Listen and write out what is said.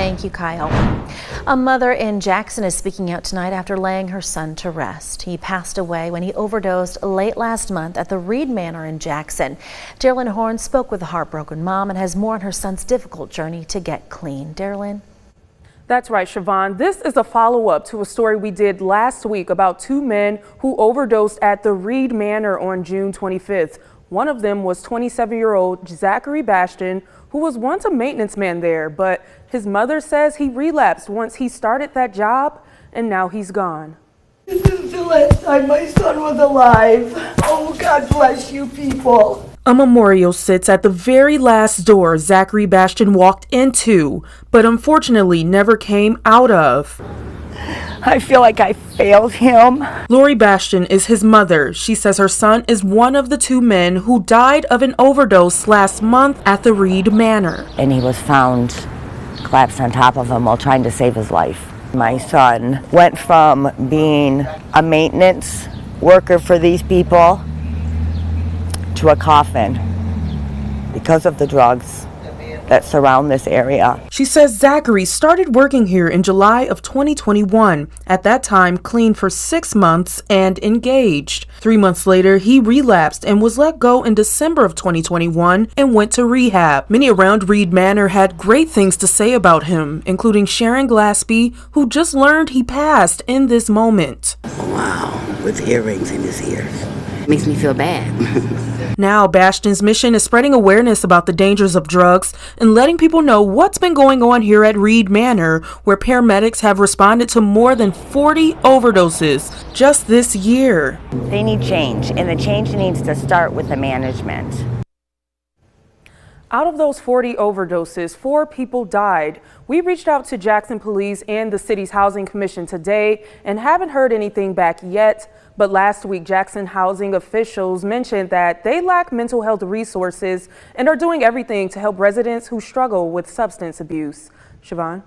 Thank you, Kyle. A mother in Jackson is speaking out tonight after laying her son to rest. He passed away when he overdosed late last month at the Reed Manor in Jackson. Darylyn Horn spoke with the heartbroken mom and has more on her son's difficult journey to get clean. Darylyn? That's right, Siobhan. This is a follow-up to a story we did last week about two men who overdosed at the Reed Manor on June 25th. One of them was 27-year-old Zachary Bastian, who was once a maintenance man there, but his mother says he relapsed once he started that job, and now he's gone. This is the last time my son was alive. Oh, God bless you people. A memorial sits at the very last door Zachary Bastian walked into, but unfortunately never came out of. I feel like I failed him. Lori Bastian is his mother. She says her son is one of the two men who died of an overdose last month at the Reed Manor. And he was found collapsed on top of him while trying to save his life. My son went from being a maintenance worker for these people to a coffin because of the drugs that surround this area. She says Zachary started working here in July of 2021. At that time, clean for 6 months and engaged. 3 months later, he relapsed and was let go in December of 2021 and went to rehab. Many around Reed Manor had great things to say about him, including Sharon Glaspie, who just learned he passed in this moment. Wow, with earrings in his ears. Makes me feel bad. Now, Bastian's mission is spreading awareness about the dangers of drugs and letting people know what's been going on here at Reed Manor, where paramedics have responded to more than 40 overdoses just this year. They need change, and the change needs to start with the management. Out of those 40 overdoses, 4 people died. We reached out to Jackson Police and the city's Housing Commission today and haven't heard anything back yet. But last week, Jackson housing officials mentioned that they lack mental health resources and are doing everything to help residents who struggle with substance abuse. Siobhan?